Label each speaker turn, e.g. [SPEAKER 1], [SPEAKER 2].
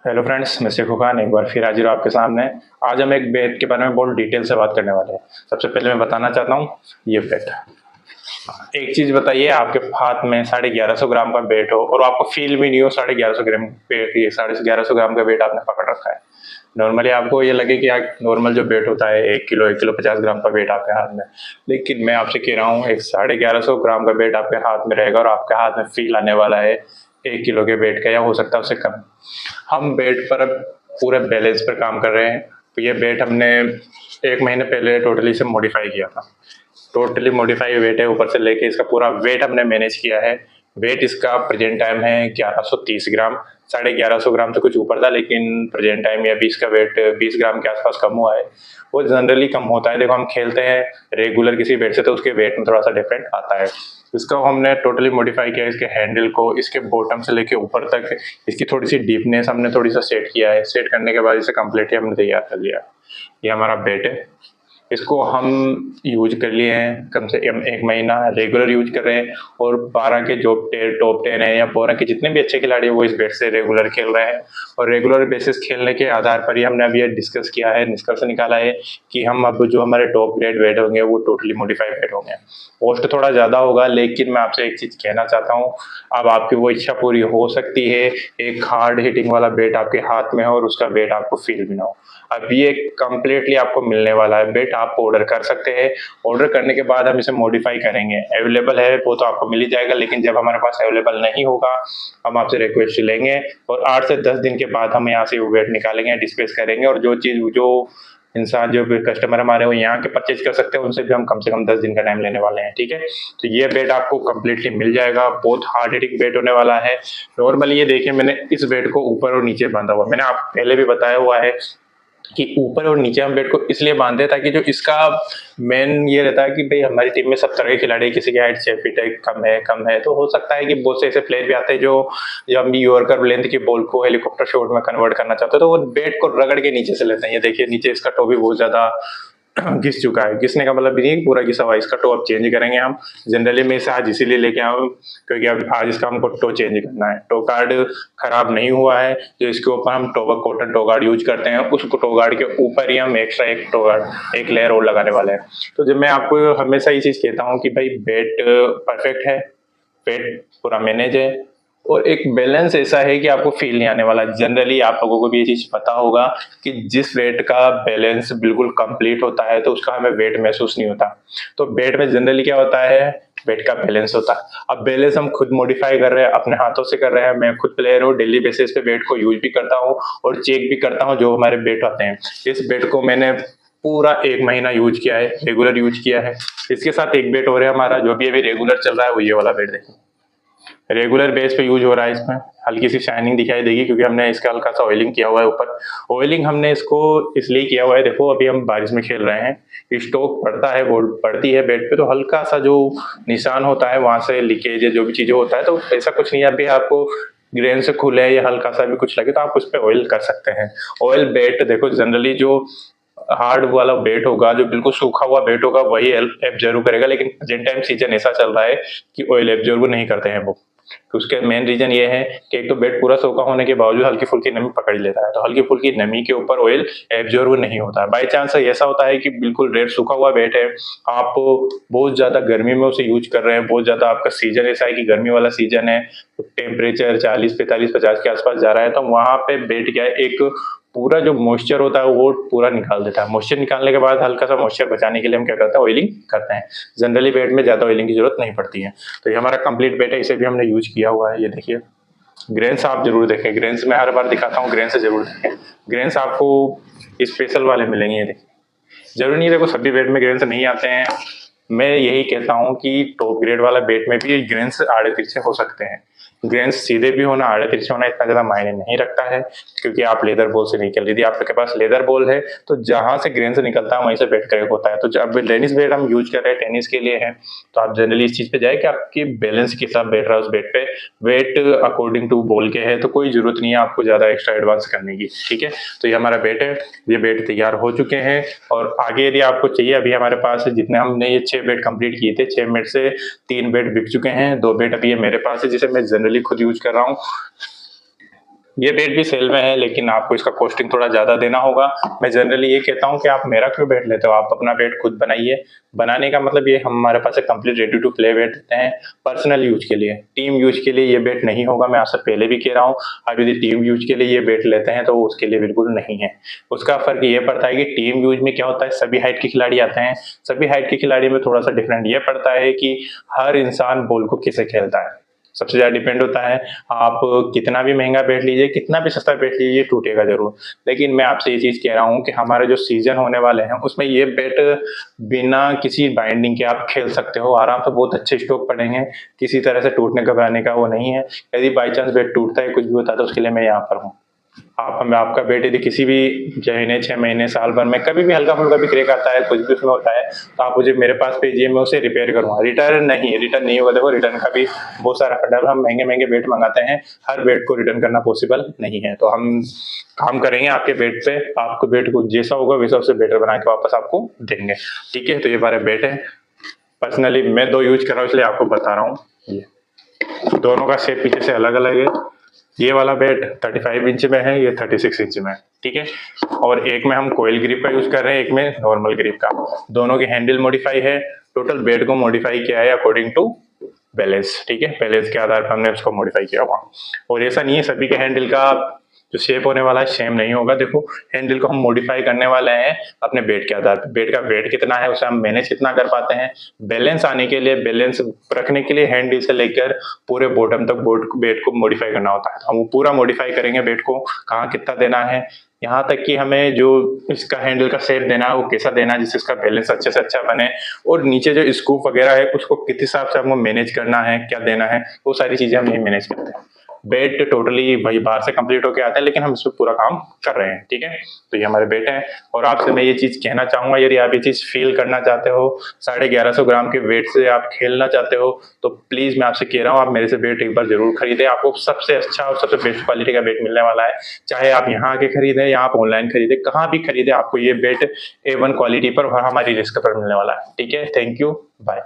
[SPEAKER 1] Hello friends, मैं शेखू खान एक बार फिर हाजिर हूँ आपके सामने। आज हम एक बेट के बारे में बहुत डिटेल से बात करने वाले हैं। सबसे पहले मैं बताना चाहता हूँ, ये बेट, एक चीज़ बताइए, आपके हाथ में 1150 ग्राम का वेट हो और आपको फील भी नहीं हो 1150 ग्राम वेट, ये 1150 ग्राम का वेट आपने पकड़ रखा है। नॉर्मली आपको ये लगे कि नॉर्मल जो वेट होता है 1 किलो 50 ग्राम का वेट आपके हाथ में, लेकिन मैं आपसे कह रहा हूँ एक 1150 ग्राम का वेट आपके हाथ में रहेगा और आपके हाथ में फील आने वाला है 1 किलो के वेट का, या हो सकता है उससे कम। हम बेट पर अब पूरे बैलेंस पर काम कर रहे हैं। तो ये बेट हमने 1 महीने पहले टोटली से मॉडिफाई किया था। टोटली मॉडिफाई वेट है, ऊपर से लेके इसका पूरा वेट हमने मैनेज किया है। वेट इसका प्रेजेंट टाइम है 1130 ग्राम। 1150 ग्राम तो कुछ ऊपर था, लेकिन प्रेजेंट टाइम या 20 का वेट 20 ग्राम के आसपास कम हुआ है। वो जनरली कम होता है, देखो हम खेलते हैं रेगुलर किसी वेट से तो उसके वेट में थोड़ा सा डिफरेंट आता है। इसका हमने टोटली मॉडिफाई किया है, इसके हैंडल को, इसके बॉटम से लेके ऊपर तक इसकी थोड़ी सी डीपनेस हमने थोड़ी सा सेट किया है। सेट करने के बाद इसे कम्प्लीटली हमने तैयार कर लिया। ये हमारा बेट है। इसको हम यूज कर लिए हैं कम से कम 1 महीना, रेगुलर यूज कर रहे हैं। और 12 के जो टॉप 10 है या 12 के जितने भी अच्छे खिलाड़ी हैं वो इस बेट से रेगुलर खेल रहे हैं। और रेगुलर बेसिस खेलने के आधार पर ही हमने अभी ये डिस्कस किया है, निष्कर्ष निकाला है कि हम अब जो हमारे टॉप ग्रेड वेट होंगे वो टोटली मॉडिफाइड वेट होंगे। कॉस्ट थोड़ा ज़्यादा होगा, लेकिन मैं आपसे एक चीज़ कहना चाहता हूँ, अब आपकी वो इच्छा पूरी हो सकती है। एक हार्ड हिटिंग वाला बेट आपके हाथ में हो और उसका वेट आपको फील भी ना हो। अब ये कम्प्लीटली आपको मिलने वाला है बेट, आप ऑर्डर कर सकते हैं। ऑर्डर करने के बाद हम इसे मॉडिफाई करेंगे। अवेलेबल है वो तो आपको मिल ही जाएगा, लेकिन जब हमारे पास अवेलेबल नहीं होगा हम आपसे रिक्वेस्ट लेंगे और 8 से 10 दिन के बाद हम यहाँ से वो बेट निकालेंगे, डिस्पैच करेंगे। और जो इंसान, जो भी कस्टमर हमारे वो यहाँ के परचेज कर सकते हैं, उनसे भी हम कम से कम 10 दिन का टाइम लेने वाले हैं। ठीक है, तो ये बेट आपको कम्प्लीटली मिल जाएगा। बहुत हार्ड हिटिंग बेट होने वाला है। नॉर्मली ये देखिए, मैंने इस बेट को ऊपर और नीचे बांधा हुआ, मैंने आप पहले भी बताया हुआ है कि ऊपर और नीचे हम बेट को इसलिए बांधते हैं ताकि जो इसका मेन ये रहता है कि भाई हमारी टीम में 70 के खिलाड़ी, किसी की हाइट 6 फीट है, कम है तो हो सकता है कि बहुत से ऐसे प्लेयर भी आते हैं जो जब यॉर्कर लेंथ की बॉल को हेलीकॉप्टर शॉट में कन्वर्ट करना चाहते हैं, तो वो बेट को रगड़ के नीचे से लेते हैं। ये देखिए नीचे इसका टो भी बहुत ज्यादा घिस चुका है। घिसने का मतलब भी नहीं, पूरा घिसा हुआ। इसका टो अब चेंज करेंगे हम। जनरली मैं इसे आज इसीलिए लेके आया हूँ क्योंकि अब आज इसका हमको टो चेंज करना है। टो गार्ड खराब नहीं हुआ है, जो इसके ऊपर हम कॉटन टो गार्ड यूज करते हैं, उस टो गार्ड के ऊपर ही हम एक्स्ट्रा एक टो गार्ड, एक लेयर और लगाने वाले हैं। तो जब मैं आपको हमेशा ये चीज कहता हूँ कि भाई बेट परफेक्ट है, पेट पूरा मैनेज है, और एक बैलेंस ऐसा है कि आपको फील नहीं आने वाला। जनरली आप लोगों को भी ये चीज पता होगा कि जिस वेट का बैलेंस बिल्कुल कंप्लीट होता है तो उसका हमें वेट महसूस नहीं होता। तो वेट में जनरली क्या होता है, वेट का बैलेंस होता है। अब बैलेंस हम खुद मॉडिफाई कर रहे हैं, अपने हाथों से कर रहे हैं। मैं खुद प्लेयर हूँ, डेली बेसिस पे वेट को यूज भी करता हूँ और चेक भी करता हूँ जो हमारे वेट आते हैं। इस वेट को मैंने पूरा 1 महीना यूज किया है, रेगुलर यूज किया है। इसके साथ एक बेट और है हमारा, जो भी अभी रेगुलर चल रहा है, वो ये वाला बेट देखिए, रेगुलर बेस पे यूज हो रहा है। इसमें हल्की सी शाइनिंग दिखाई देगी क्योंकि हमने इसका हल्का सा ऑयलिंग किया हुआ है ऊपर। ऑयलिंग हमने इसको इसलिए किया हुआ है, देखो अभी हम बारिश में खेल रहे हैं, स्टोक पड़ता है, बोर्ड पड़ती है बेड पे, तो हल्का सा जो निशान होता है वहां से लीकेज या जो भी चीजें होता है, तो ऐसा कुछ नहीं है। अभी आपको ग्रेन से खुले या हल्का सा भी कुछ लगे तो आप उस पर ऑयल कर सकते हैं। ऑयल बेट देखो, जनरली जो हार्ड वाला बेट होगा, जो बिल्कुल सूखा हुआ बेट होगा, वही एब्जॉर्व करेगा, लेकिन प्रेजेंट टाइम सीजन ऐसा चल रहा है कि ऑयल एब्जॉर्व नहीं करते हैं वो। तो उसके मेन रीजन ये है कि एक तो बेड पूरा सूखा होने के बावजूद हल्की फुल्की नमी पकड़ लेता है, तो हल्की फुल्की नमी के ऊपर ऑयल एब्जॉर्व नहीं होता है। बाई चांस ऐसा होता है कि बिल्कुल रेड सूखा हुआ बेड है, आप बहुत ज्यादा गर्मी में उसे यूज कर रहे हैं, बहुत ज्यादा आपका सीजन ऐसा है कि गर्मी वाला सीजन है, तो टेम्परेचर 40 45 50 के आसपास जा रहा है, तो वहां पे बेड क्या है, एक पूरा जो मॉइस्चर होता है वो पूरा निकाल देता है। मॉइस्चर निकालने के बाद हल्का सा मॉइस्चर बचाने के लिए हम क्या करते हैं, ऑयलिंग करते हैं। जनरली बेड में ज्यादा ऑयलिंग की जरूरत नहीं पड़ती है। तो ये हमारा कंप्लीट बेड है, इसे भी हमने यूज किया हुआ है। ये देखिए, ग्रेन्स आप जरूर देखें, ग्रेन्स में हर बार दिखाता हूँ, ग्रेन्स जरूर देखें। ग्रेन्स आपको स्पेशल वाले मिलेंगे। ये देखिए, जरूरी नहीं है, देखो सभी बेड में ग्रेन्स नहीं आते हैं। मैं यही कहता हूँ कि टॉप ग्रेड वाला बेट में भी ग्रेन्स आड़े तिरछे हो सकते हैं। ग्रेन्स सीधे भी होना, आड़े तिरछे होना इतना ज्यादा मायने नहीं रखता है, क्योंकि आप लेदर बॉल से नहीं खेल। यदि आपके पास लेदर बॉल है तो जहां से ग्रेन से निकलता है वहीं से बेट क्रैक होता है। तो जब टेनिस बेट हम यूज कर रहे हैं, टेनिस के लिए है, तो आप जनरली इस चीज पे जाए कि आपकी बैलेंस के साथ बैठ रहा है उस बेट पे, वेट अकॉर्डिंग टू बॉल के है, तो कोई जरूरत नहीं है आपको ज्यादा एक्स्ट्रा एडवांस करने की। ठीक है, तो ये हमारा बेट है, ये बेट तैयार हो चुके हैं। और आगे यदि आपको चाहिए, अभी हमारे पास जितने हमने ये 6 बेट कंप्लीट किए थे, 6 बेट से 3 बेट बिक चुके हैं, 2 बेट अभी ये मेरे पास है जिसे मैं जनरली खुद यूज कर रहा हूँ। ये बेड भी सेल में है, लेकिन आपको इसका कॉस्टिंग थोड़ा ज़्यादा देना होगा। मैं जनरली ये कहता हूँ कि आप मेरा क्यों बेड लेते हो, आप अपना बेड खुद बनाइए। बनाने का मतलब ये हमारे पास एक complete ready to play bed देते हैं पर्सनल यूज के लिए। टीम यूज के लिए ये बेड नहीं होगा, मैं आपसे पहले भी कह रहा हूँ। आप यदि टीम यूज के लिए ये बेड लेते हैं तो उसके लिए बिल्कुल नहीं है। उसका फ़र्क ये पड़ता है कि टीम यूज में क्या होता है, सभी हाइट के खिलाड़ी आते हैं। सभी हाइट के खिलाड़ी में थोड़ा सा डिफरेंट ये पड़ता है कि हर इंसान बॉल को किसे खेलता है, सबसे ज़्यादा डिपेंड होता है। आप कितना भी महंगा बैट लीजिए, कितना भी सस्ता बैट लीजिए, टूटेगा ज़रूर। लेकिन मैं आपसे ये चीज़ कह रहा हूँ कि हमारे जो सीज़न होने वाले हैं उसमें ये बैट बिना किसी बाइंडिंग के आप खेल सकते हो आराम से, बहुत अच्छे स्ट्रोक पड़ेंगे, किसी तरह से टूटने घबराने का वो नहीं है। यदि बाई चांस बैट टूटता है, कुछ भी होता है, तो उसके लिए मैं यहाँ पर हूँ। आप हमें आपका बेट यदि किसी भी महीने, 6 महीने, साल भर में कभी भी हल्का-फुल्का भी क्रैक आता है, कुछ भी उसमें होता है, तो आप मुझे मेरे पास भेजिए, मैं उसे रिपेयर करूँगा। रिटर्न नहीं होगा। देखो, रिटर्न का भी बहुत सारा फंडा है। हम महँगे-महँगे बेट मँगाते हैं, हर बेट को रिटर्न करना पॉसिबल नहीं है। तो हम काम करेंगे आपके बेट पे, आपको बेट को जैसा होगा वैसा उससे बेटर बना के वापस आपको देंगे। ठीक है? तो ये हमारे बेट है। पर्सनली मैं 2 यूज़ कर रहा हूँ, इसलिए आपको बता रहा हूँ। ये दोनों का शेप पीछे से अलग-अलग है। ये वाला बेड 35 इंच में है, ये 36 इंच में है। ठीक है? और एक में हम कोयल ग्रिप का यूज कर रहे हैं, एक में नॉर्मल ग्रिप का। दोनों की हैंडल मॉडिफाई है। टोटल बेड को मॉडिफाई किया है अकॉर्डिंग टू बैलेंस। ठीक है? बैलेंस के आधार पर हमने उसको मॉडिफाई किया हुआ। और ऐसा नहीं है सभी के हैंडल का जो शेप होने वाला है सेम नहीं होगा। देखो, हैंडल को हम मॉडिफाई करने वाले हैं अपने बेड के आधार पर। बेड का वेट कितना है, उसे हम मैनेज कितना कर पाते हैं। बैलेंस आने के लिए, बैलेंस रखने के लिए हैंडल से लेकर पूरे बॉटम तक बेड को मॉडिफाई करना होता है। हम वो पूरा मॉडिफाई करेंगे बेड को, कहाँ कितना देना है, यहाँ तक कि हमें जो इसका हैंडल का शेप देना है वो कैसा देना है जिससे इसका बैलेंस अच्छे से अच्छा बने, और नीचे जो स्कूप वगैरह है उसको किस हिसाब से हमको मैनेज करना है, क्या देना है, वो सारी चीजें हम यही मैनेज करते हैं। बेड टोटली भाई बाहर से कंप्लीट होके आता है, लेकिन हम इस पे पूरा काम कर रहे हैं। ठीक है? तो ये हमारे बेड है। और आपसे मैं ये चीज कहना चाहूंगा, यदि आप ये चीज फील करना चाहते हो, 1150 ग्राम के वेट से आप खेलना चाहते हो, तो प्लीज मैं आपसे कह रहा हूँ, आप मेरे से बेट एक बार जरूर खरीदें। आपको सबसे अच्छा और सबसे बेस्ट क्वालिटी का बेट मिलने वाला है। चाहे आप यहाँ आके खरीदें या आप ऑनलाइन खरीदें, कहाँ भी खरीदें, आपको ये बेट A1 क्वालिटी पर और हमारी रिस्क पर मिलने वाला है। ठीक है? Thank you, bye.